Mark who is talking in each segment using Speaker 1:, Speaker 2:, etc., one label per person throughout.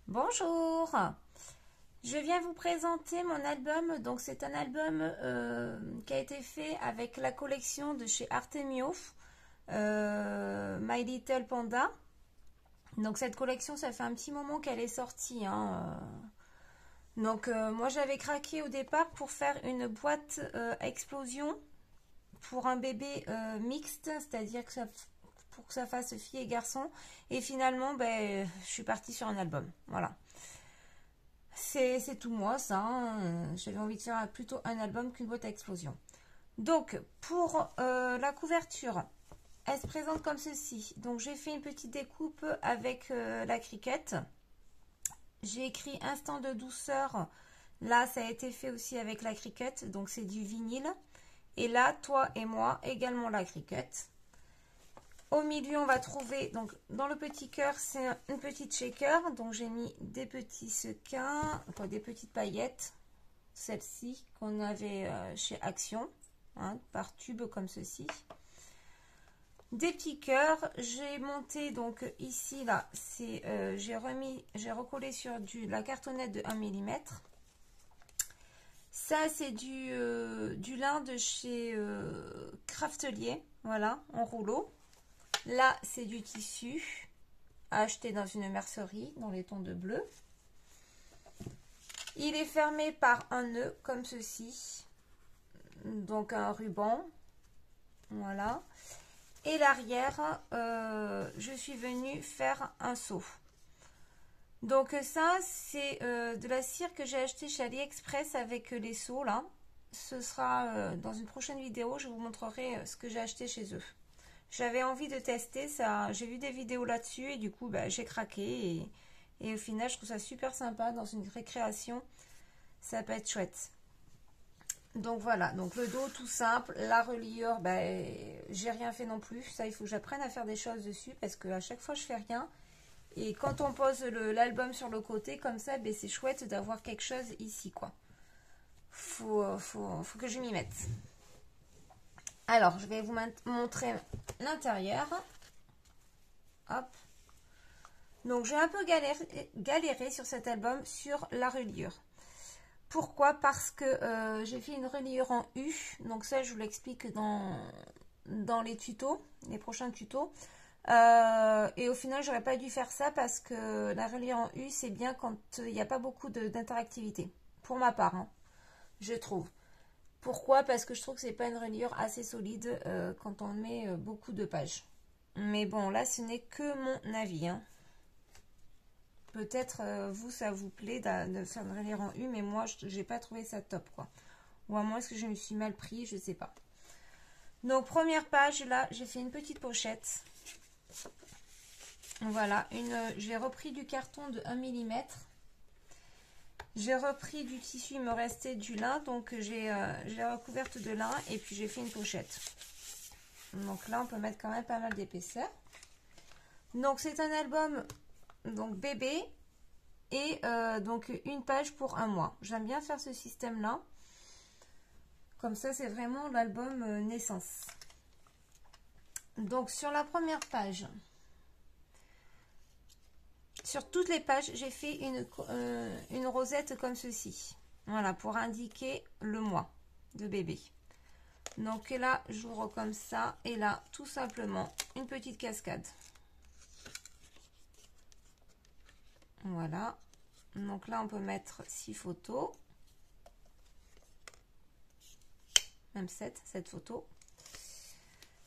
Speaker 1: Bonjour, je viens vous présenter mon album. Donc c'est un album qui a été fait avec la collection de chez Artemio, My Little Panda. Donc cette collection, ça fait un petit moment qu'elle est sortie, hein. Donc moi j'avais craqué au départ pour faire une boîte à explosion pour un bébé mixte, c'est-à-dire que pour que ça fasse fille et garçon. Et finalement, ben, je suis partie sur un album. Voilà. C'est tout moi, ça, hein. J'avais envie de faire plutôt un album qu'une boîte à explosion. Donc, pour la couverture, elle se présente comme ceci. Donc, j'ai fait une petite découpe avec la Cricut. J'ai écrit Instant de douceur. Là, ça a été fait aussi avec la Cricut. Donc, c'est du vinyle. Et là, toi et moi, également la Cricut. Au milieu, on va trouver, donc dans le petit cœur, c'est une petite shaker. Donc j'ai mis des petits sequins, enfin, des petites paillettes. Celle-ci qu'on avait chez Action, hein, par tube comme ceci. Des petits cœurs. J'ai monté donc ici, là, c'est j'ai recollé sur la cartonnette de 1 mm. Ça, c'est du lin de chez Craftelier, voilà, en rouleau. Là, c'est du tissu acheté dans une mercerie dans les tons de bleu. Il est fermé par un nœud comme ceci. Donc un ruban. Voilà. Et l'arrière, je suis venue faire un seau. Donc ça, c'est de la cire que j'ai acheté chez AliExpress avec les seaux là. Ce sera dans une prochaine vidéo, je vous montrerai ce que j'ai acheté chez eux. J'avais envie de tester ça, j'ai vu des vidéos là-dessus et du coup bah, j'ai craqué et au final je trouve ça super sympa dans une récréation, ça peut être chouette. Donc voilà, donc le dos tout simple, la reliure, bah, j'ai rien fait non plus, ça il faut que j'apprenne à faire des choses dessus parce qu'à chaque fois je fais rien et quand on pose l'album sur le côté comme ça, bah, c'est chouette d'avoir quelque chose ici quoi. Faut que je m'y mette. Alors, je vais vous montrer l'intérieur. Hop. Donc, j'ai un peu galéré sur cet album sur la reliure. Pourquoi? Parce que j'ai fait une reliure en U. Donc, ça, je vous l'explique dans les tutos, les prochains tutos. Et au final, j'aurais pas dû faire ça parce que la reliure en U, c'est bien quand il n'y a pas beaucoup d'interactivité. Pour ma part, hein, je trouve. Pourquoi? Parce que je trouve que c'est pas une reliure assez solide quand on met beaucoup de pages. Mais bon, là, ce n'est que mon avis, hein. Peut-être vous, ça vous plaît de faire une reliure en U, mais moi, je n'ai pas trouvé ça top, quoi. Ou à moins que je me suis mal pris, je sais pas. Donc, première page, là, j'ai fait une petite pochette. Voilà, j'ai repris du carton de 1 mm. J'ai repris du tissu, il me restait du lin, donc j'ai recouverte de lin et puis j'ai fait une pochette. Donc là, on peut mettre quand même pas mal d'épaisseur. Donc c'est un album donc bébé et donc une page pour un mois. J'aime bien faire ce système-là. Comme ça, c'est vraiment l'album naissance. Donc sur la première page, sur toutes les pages, j'ai fait une rosette comme ceci. Voilà, pour indiquer le mois de bébé. Donc là, j'ouvre comme ça. Et là, tout simplement, une petite cascade. Voilà. Donc là, on peut mettre 6 photos. Même 7 photos.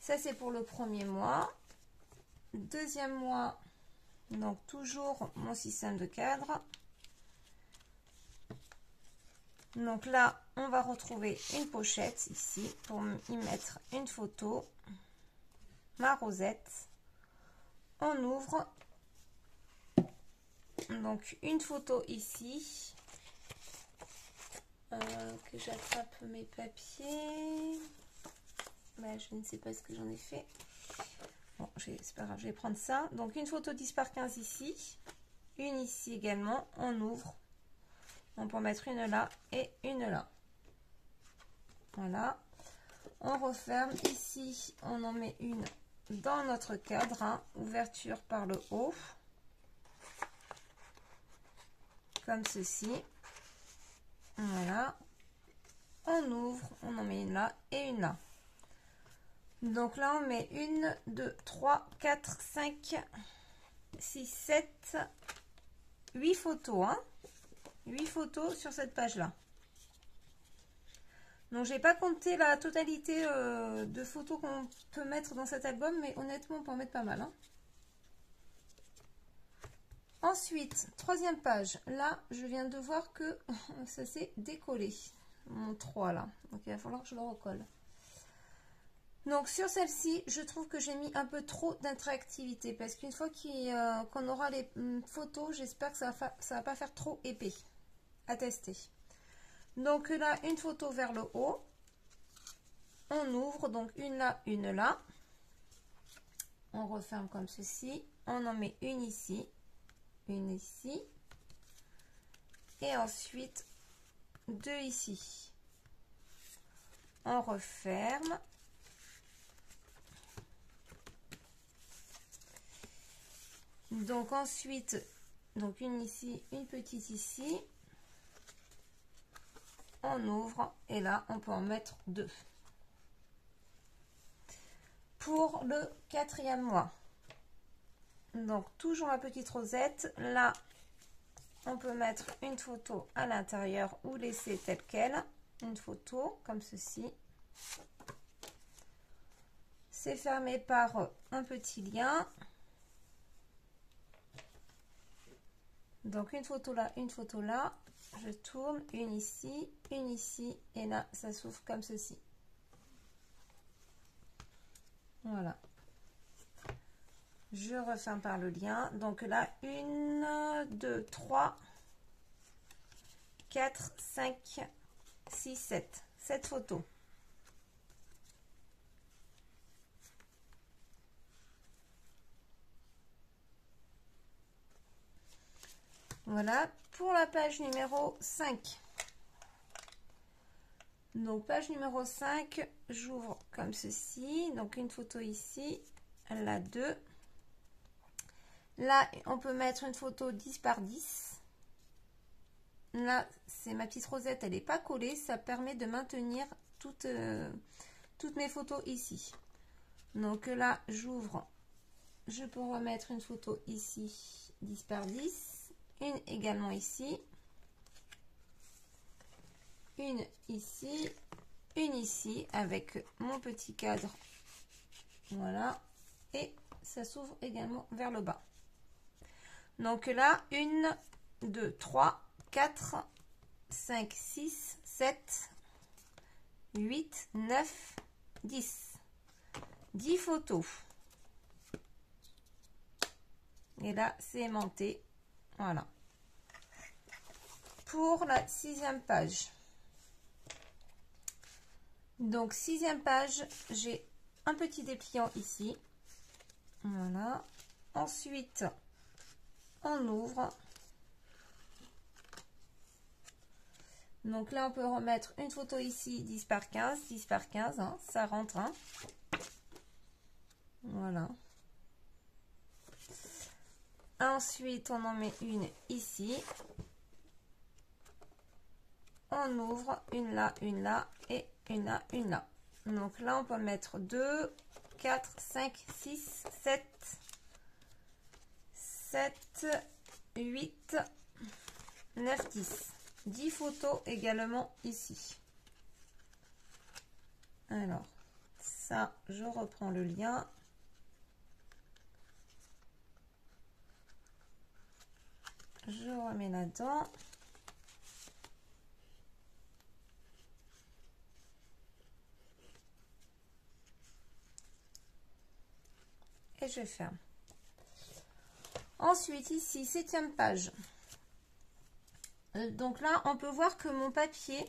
Speaker 1: Ça, c'est pour le premier mois. Deuxième mois, donc toujours mon système de cadre. Donc là, on va retrouver une pochette ici pour y mettre une photo. Ma rosette. On ouvre. Donc une photo ici. Que j'attrape mes papiers. Bah, je ne sais pas ce que j'en ai fait. Bon, c'est pas grave, je vais prendre ça. Donc une photo 10 par 15 ici. Une ici également. On ouvre. On peut en mettre une là et une là. Voilà. On referme. Ici, on en met une dans notre cadre. Hein. Ouverture par le haut. comme ceci. Voilà. On ouvre, on en met une là et une là. Donc là, on met 1, 2, 3, 4, 5, 6, 7, 8 photos. Hein. 8 photos sur cette page-là. Donc, j'ai pas compté la totalité de photos qu'on peut mettre dans cet album, mais honnêtement, on peut en mettre pas mal. Hein. Ensuite, troisième page. Là, je viens de voir que ça s'est décollé. Mon 3 là. Donc, il va falloir que je le recolle. Donc, sur celle-ci, je trouve que j'ai mis un peu trop d'interactivité. Parce qu'une fois qu'on aura les photos, j'espère que ça va pas faire trop épais à tester. Donc là, une photo vers le haut. On ouvre, donc une là, une là. On referme comme ceci. On en met une ici. Une ici. Et ensuite, deux ici. On referme. Donc ensuite, donc une ici, une petite ici. On ouvre et là, on peut en mettre deux. Pour le quatrième mois. Donc toujours la petite rosette. Là, on peut mettre une photo à l'intérieur ou laisser telle quelle. Une photo comme ceci. C'est fermé par un petit lien. Donc une photo là, une photo là. Je tourne, une ici et là ça s'ouvre comme ceci. Voilà. Je referme par le lien. Donc là, 1, 2, 3, 4, 5, 6, 7. 7 photos. Voilà, pour la page numéro 5. Donc, page numéro 5, j'ouvre comme ceci. Donc, une photo ici, là, 2. Là, on peut mettre une photo 10 par 10. Là, c'est ma petite rosette, elle n'est pas collée. Ça permet de maintenir toutes mes photos ici. Donc là, j'ouvre. Je peux remettre une photo ici, 10 par 10. Une également ici. Une ici avec mon petit cadre. Voilà. Et ça s'ouvre également vers le bas. Donc là, 1, 2, 3, 4, 5, 6, 7, 8, 9, 10. 10 photos. Et là, c'est aimanté. Voilà. Pour la 6e page. Donc, 6e page, j'ai un petit dépliant ici. Voilà. Ensuite, on ouvre. Donc là, on peut remettre une photo ici, 10 par 15. 10 par 15, hein, ça rentre. Hein. Voilà. Ensuite, on en met une ici. On ouvre une là et une là, une là. Donc là, on peut mettre 2, 4, 5, 6, 7, 8, 9, 10. 10 photos également ici. Alors, ça, je reprends le lien. Je remets là-dedans. Et je ferme. Ensuite, ici, 7e page. Donc là, on peut voir que mon papier,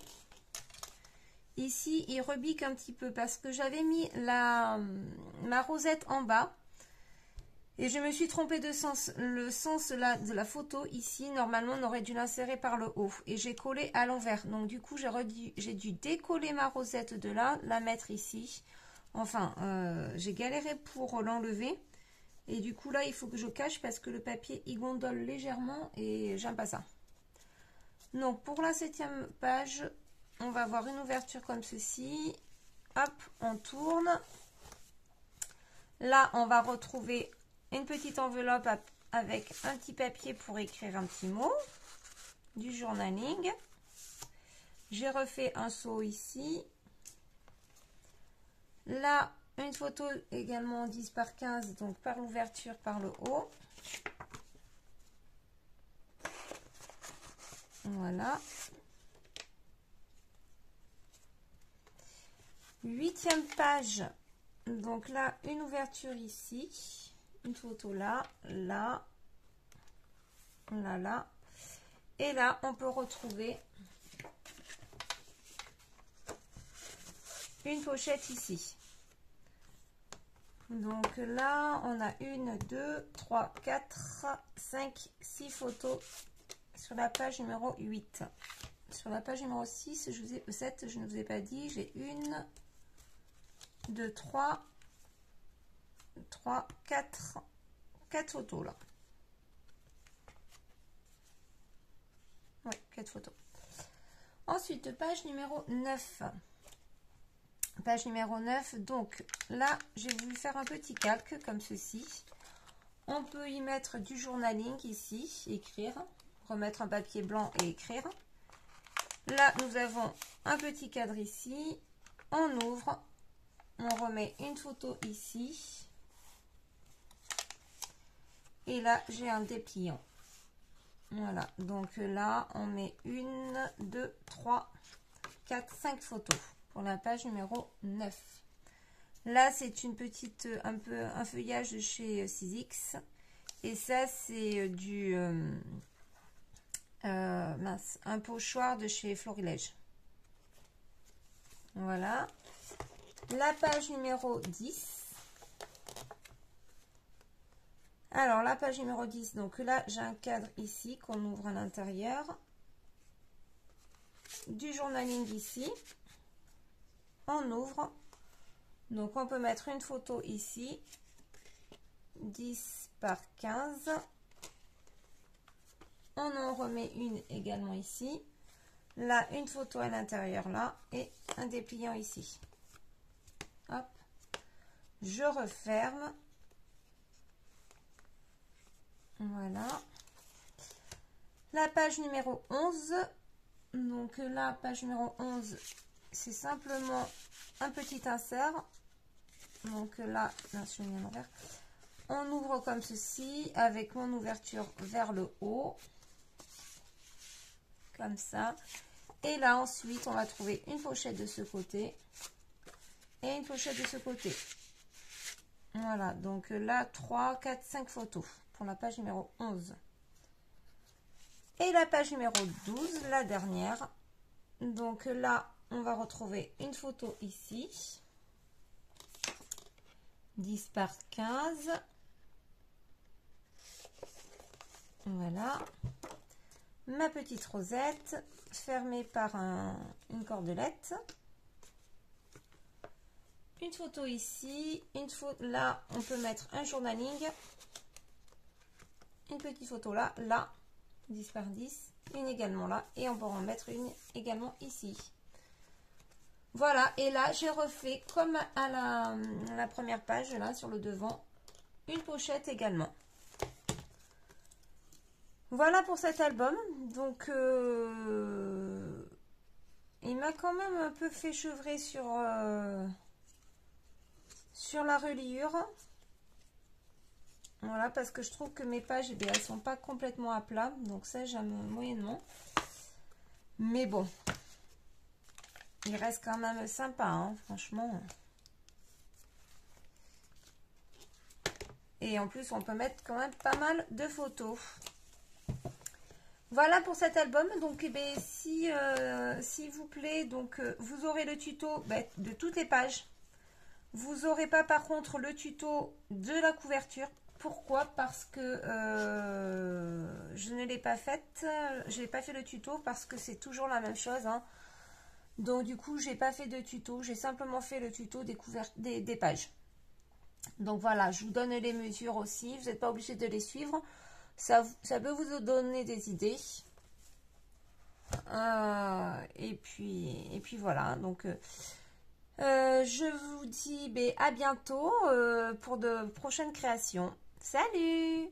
Speaker 1: ici, il rebique un petit peu parce que j'avais mis ma rosette en bas. Et je me suis trompée de sens. Le sens là, de la photo, ici, normalement, on aurait dû l'insérer par le haut. Et j'ai collé à l'envers. Donc, du coup, j'ai dû décoller ma rosette de là, la mettre ici. Enfin, j'ai galéré pour l'enlever. Et du coup, là, il faut que je cache parce que le papier, il gondole légèrement et j'aime pas ça. Donc pour la 7e page, on va avoir une ouverture comme ceci. Hop, on tourne. Là, on va retrouver une petite enveloppe avec un petit papier pour écrire un petit mot. Du journaling. J'ai refait un saut ici. Là, une photo également 10 par 15, donc par l'ouverture par le haut. Voilà. 8e page. Donc là, une ouverture ici. Une photo là, là, là, là. Et là, on peut retrouver une pochette ici. Donc là, on a 1, 2, 3, 4, 5, 6 photos sur la page numéro 8. Sur la page numéro 6, 7, je ne vous ai pas dit, j'ai 1, 2, 3, 4 photos là. Oui, 4 photos. Ensuite, page numéro 9. Page numéro 9, donc là, j'ai voulu faire un petit calque comme ceci. On peut y mettre du journaling ici, écrire, remettre un papier blanc et écrire. Là, nous avons un petit cadre ici. On ouvre, on remet une photo ici. Et là, j'ai un dépliant. Voilà, donc là, on met 1, 2, 3, 4, 5 photos pour la page numéro 9. Là, c'est une petite, un feuillage de chez Sizzix. Et ça, c'est du un pochoir de chez Florilège. Voilà. La page numéro 10. Alors, la page numéro 10, donc là, j'ai un cadre ici qu'on ouvre à l'intérieur. Du journaling ici. On ouvre. Donc, on peut mettre une photo ici. 10 par 15. On en remet une également ici. Là, une photo à l'intérieur là. Et un dépliant ici. Hop. Je referme. Voilà. La page numéro 11. Donc là, page numéro 11, c'est simplement un petit insert. Donc là, je mets l'envers. On ouvre comme ceci avec mon ouverture vers le haut. Comme ça. Et là, ensuite, on va trouver une pochette de ce côté. Et une pochette de ce côté. Voilà. Donc là, 3, 4, 5 photos pour la page numéro 11. Et la page numéro 12, la dernière. Donc là, on va retrouver une photo ici. 10 par 15. Voilà. Ma petite rosette fermée par une cordelette. Une photo ici. Là, on peut mettre un journaling. Une petite photo là, là. 10 par 10, une également là, et on peut en mettre une également ici. Voilà, et là j'ai refait comme à la première page là sur le devant, une pochette également. Voilà pour cet album. Donc il m'a quand même un peu fait chevrer sur la reliure. Voilà, parce que je trouve que mes pages, eh bien, elles sont pas complètement à plat. Donc ça, j'aime moyennement. Mais bon, il reste quand même sympa, hein, franchement. Et en plus, on peut mettre quand même pas mal de photos. Voilà pour cet album. Donc, eh bien, s'il vous plaît, donc, vous aurez le tuto de toutes les pages. Vous n'aurez pas, par contre, le tuto de la couverture. Pourquoi? Parce que je ne l'ai pas faite. Je n'ai pas fait le tuto parce que c'est toujours la même chose. Hein. Donc, du coup, j'ai pas fait de tuto. J'ai simplement fait le tuto des pages. Donc, voilà. Je vous donne les mesures aussi. Vous n'êtes pas obligé de les suivre. Ça peut vous donner des idées. Et puis voilà, donc je vous dis à bientôt pour de prochaines créations. Salut!